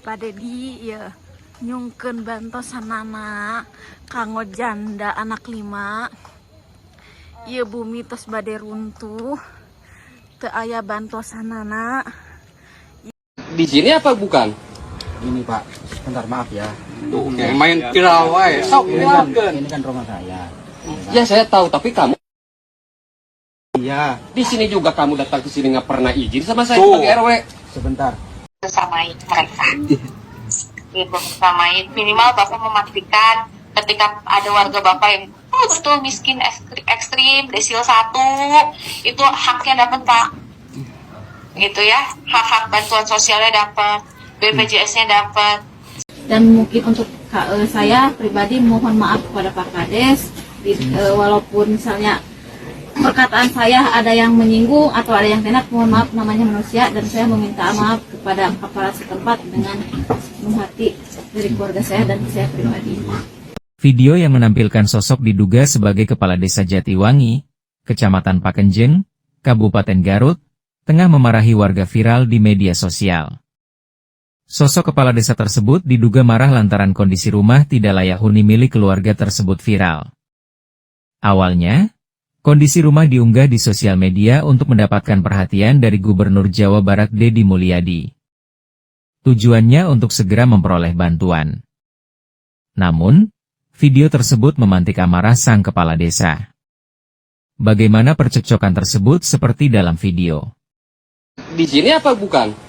pada di ya nyungkeun bantosanana kanggo janda anak 5. Ieu bumi tos bade runtuh teu aya bantosanana. Di sini apa bukan? Ini Pak, sebentar maaf ya. Main viral wae. Sok Ini kan rumah saya. Ya saya tahu, tapi kamu Iya, di sini juga kamu datang ke sini nggak pernah izin sama saya sebagai RW. sebentar. Bersamain mereka. Gitu, bersamain. Minimal Bapak memastikan ketika ada warga Bapak yang betul miskin ekstrim, desil 1, itu haknya dapat Pak. Gitu ya, hak-hak bantuan sosialnya dapat, BPJS-nya dapat. Dan mungkin untuk saya pribadi mohon maaf kepada Pak Kades, walaupun misalnya perkataan saya ada yang menyinggung atau ada yang tidak, mohon maaf, namanya manusia, dan saya meminta maaf kepada aparat setempat dengan sepenuh hati dari keluarga saya dan saya pribadi. Video yang menampilkan sosok diduga sebagai Kepala Desa Jatiwangi, Kecamatan Pakenjeng, Kabupaten Garut, tengah memarahi warga viral di media sosial. Sosok kepala desa tersebut diduga marah lantaran kondisi rumah tidak layak huni milik keluarga tersebut viral. Awalnya, kondisi rumah diunggah di sosial media untuk mendapatkan perhatian dari Gubernur Jawa Barat Deddy Mulyadi. Tujuannya untuk segera memperoleh bantuan. Namun, video tersebut memantik amarah sang kepala desa. Bagaimana percekcokan tersebut seperti dalam video. Di sini apa bukan?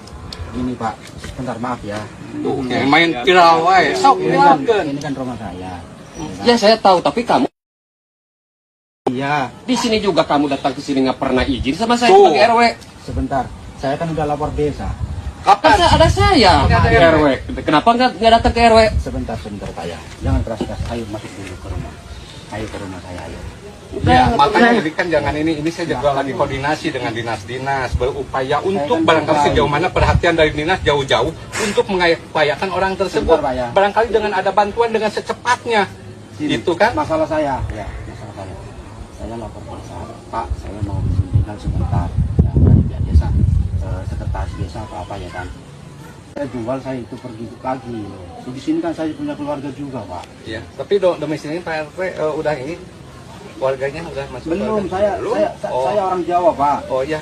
Ini Pak, sebentar maaf ya. Main viral wae. Sok Ini kan rumah saya. Ya saya tahu, tapi kamu Iya, di sini juga kamu datang ke sini nggak pernah izin sama saya sebagai RW. sebentar. Saya kan udah lapor desa. Kapan ada saya di RW? Kenapa nggak datang ke RW? Sebentar Pak ya. Jangan keras-keras. Ayo masuk dulu ke rumah. Ayo ke rumah saya, ayo. Ya, makanya ini kan jangan ini saya juga lagi koordinasi dengan dinas-dinas, berupaya untuk barangkali sejauh mana perhatian dari dinas jauh-jauh untuk mengupayakan orang tersebut. Sebentar, Pak, ya. Barangkali dengan ada bantuan dengan secepatnya. Itu kan? Masalah saya. Ya, masalah saya. Saya lapor desa, Pak. Saya mau disuntikan sebentar. Ya, dari pihak desa, sekretaris desa atau apa ya kan. Saya jual, saya itu pergi lagi. Di sini kan saya punya keluarga juga, Pak. Ya, tapi domisilinya Pak RW udah ini warganya udah masuk. Belum, keluarga? saya orang Jawa, Pak. Oh iya,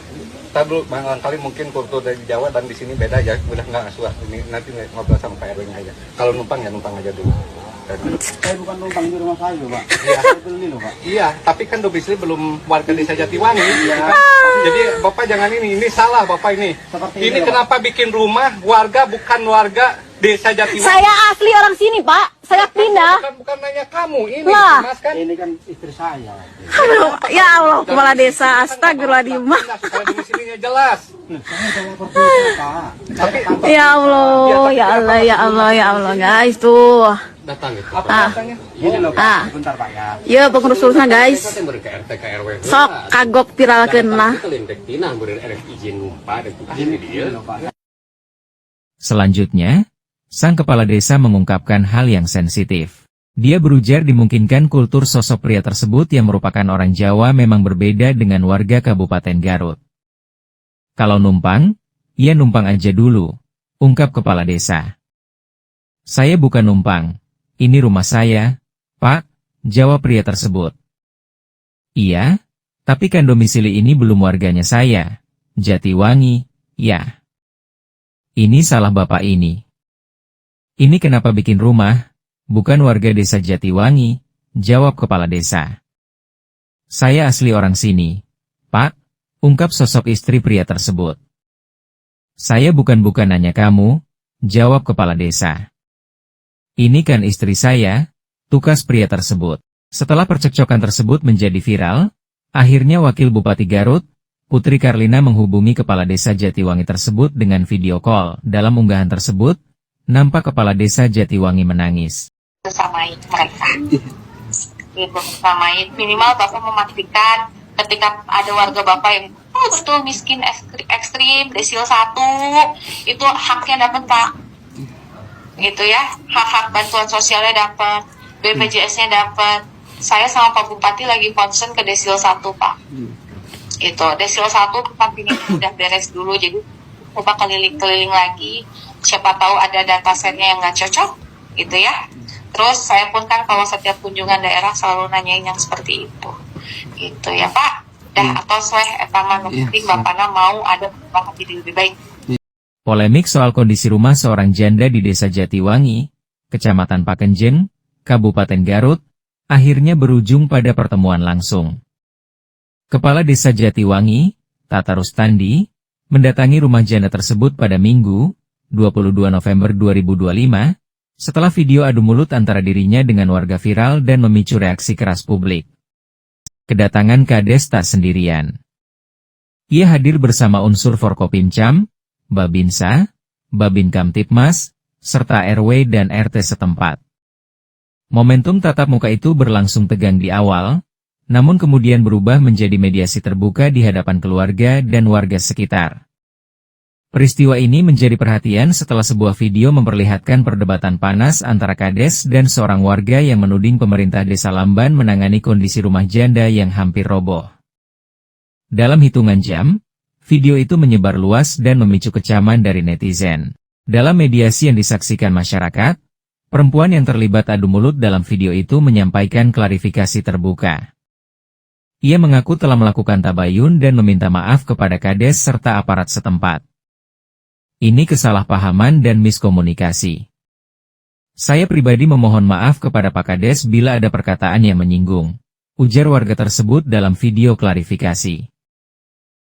kita dulu barangkali mungkin kultur dari Jawa dan di sini beda ya. Udah nggak asuh ini, nanti ngobrol sama Pak RW-nya aja. Kalau numpang ya numpang aja dulu. Saya bukan numpang di rumah saya, Pak. Iya, saya beli loh, Pak. Iya, tapi kan domisili belum warga desa Jatiwangi. Iya. Jadi Bapak jangan ini salah Bapak ini. Seperti Ini ini, kenapa bikin rumah warga bukan warga desa Jatiwangi? Saya asli orang sini, Pak. Saya pindah. Bukan nanya kamu ini, Lah. Mas kan. Ini kan istri saya. Aduh, ya Allah, kepala desa, astagfirullahaladzim. Supaya domisilinya jelas. Saya udah lapor desa, Pak. Tapi Ya Allah, ya Allah, ya Allah, ya Allah, guys, tuh. Datang itu. apa katanya? Gini loh, Pak. Ah. Sebentar, Pak ya. Ya, pengurus urusan, guys. Kita beri ke RT ke RW. Sok kagok viralkeun lah. Kita lindek tina beri RW izin numpa dan ini dia. Loh, Pak. Selanjutnya, sang kepala desa mengungkapkan hal yang sensitif. Dia berujar dimungkinkan kultur sosok pria tersebut yang merupakan orang Jawa memang berbeda dengan warga Kabupaten Garut. Kalau numpang, ia numpang aja dulu, ungkap kepala desa. Saya bukan numpang, ini rumah saya, Pak, jawab pria tersebut. Iya, tapi kan domisili ini belum warganya saya, Jatiwangi, ya. Ini salah bapak ini. Ini kenapa bikin rumah, bukan warga desa Jatiwangi, jawab kepala desa. Saya asli orang sini, Pak, ungkap sosok istri pria tersebut. Saya bukan nanya kamu, jawab kepala desa. Ini kan istri saya, tukas pria tersebut. Setelah percekcokan tersebut menjadi viral, akhirnya Wakil Bupati Garut, Putri Karlina menghubungi kepala desa Jatiwangi tersebut dengan video call. Dalam unggahan tersebut, nampak kepala desa Jatiwangi menangis. Bersamain mereka. Gitu, bersamain. Minimal Bapak memastikan ketika ada warga Bapak yang betul miskin ekstrim, desil 1, itu haknya dapat Pak. Gitu ya, hak-hak bantuan sosialnya dapat, BPJS-nya dapat. Saya sama Pak Bupati lagi concern ke desil 1, Pak. Itu desil 1 tempat ini udah beres dulu, jadi coba keliling-keliling lagi siapa tahu ada data setnya yang nggak cocok gitu ya. Terus saya pun kan kalau setiap kunjungan daerah selalu nanyain yang seperti itu gitu ya Pak. Atau saya etaman penting Bapakna mau ada perubahan jadi lebih baik. Polemik soal kondisi rumah seorang janda di Desa Jatiwangi, Kecamatan Pakenjeng, Kabupaten Garut, akhirnya berujung pada pertemuan langsung. Kepala Desa Jatiwangi, Tata Rustandi, mendatangi rumah janda tersebut pada Minggu, 22 November 2025, setelah video adu mulut antara dirinya dengan warga viral dan memicu reaksi keras publik. Kedatangan Kades tak sendirian. Ia hadir bersama unsur Forkopimcam, Babinsa, Babin Kamtipmas, serta RW dan RT setempat. Momentum tatap muka itu berlangsung tegang di awal, namun kemudian berubah menjadi mediasi terbuka di hadapan keluarga dan warga sekitar. Peristiwa ini menjadi perhatian setelah sebuah video memperlihatkan perdebatan panas antara Kades dan seorang warga yang menuding pemerintah Desa Lamban menangani kondisi rumah janda yang hampir roboh. Dalam hitungan jam, video itu menyebar luas dan memicu kecaman dari netizen. Dalam mediasi yang disaksikan masyarakat, perempuan yang terlibat adu mulut dalam video itu menyampaikan klarifikasi terbuka. Ia mengaku telah melakukan tabayun dan meminta maaf kepada Kades serta aparat setempat. Ini kesalahpahaman dan miskomunikasi. Saya pribadi memohon maaf kepada Pak Kades bila ada perkataan yang menyinggung, ujar warga tersebut dalam video klarifikasi.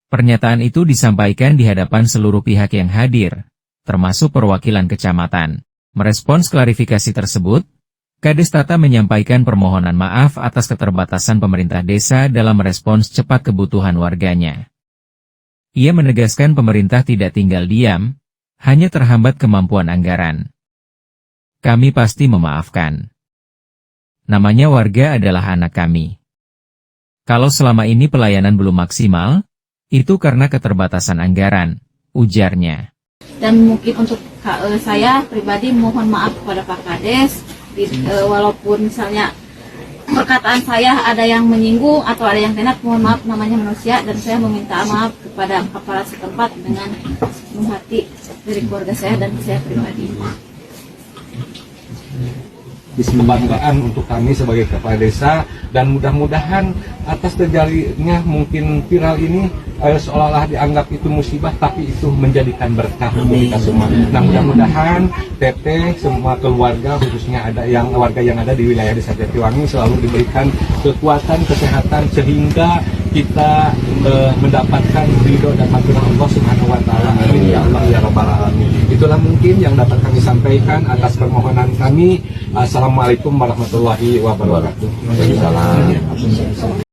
Pernyataan itu disampaikan di hadapan seluruh pihak yang hadir, termasuk perwakilan kecamatan. Merespons klarifikasi tersebut, Kades Tata menyampaikan permohonan maaf atas keterbatasan pemerintah desa dalam merespons cepat kebutuhan warganya. Ia menegaskan pemerintah tidak tinggal diam, hanya terhambat kemampuan anggaran. Kami pasti memaafkan. Namanya warga adalah anak kami. Kalau selama ini pelayanan belum maksimal, itu karena keterbatasan anggaran, ujarnya. Dan mungkin untuk saya pribadi mohon maaf kepada Pak Kades, walaupun misalnya perkataan saya ada yang menyinggung atau ada yang tenak, mohon maaf, namanya manusia, dan saya meminta maaf kepada aparat setempat dengan sepenuh hati dari keluarga saya dan saya pribadi. Kebanggaan untuk kami sebagai kepala desa, dan mudah-mudahan atas terjadinya mungkin viral ini seolah-olah dianggap itu musibah, tapi itu menjadikan berkah untuk kita semua. Nah, mudah-mudahan Teteh, semua keluarga, khususnya ada yang warga yang ada di wilayah Desa Jatiwangi selalu diberikan kekuatan, kesehatan, sehingga kita mendapatkan ridho dan rahmat Allah Subhanahu wa taala. Amin ya Allah ya rabbal alamin. Itulah mungkin yang dapat kami sampaikan atas permohonan kami. Assalamualaikum warahmatullahi wabarakatuh. Waalaikumsalam.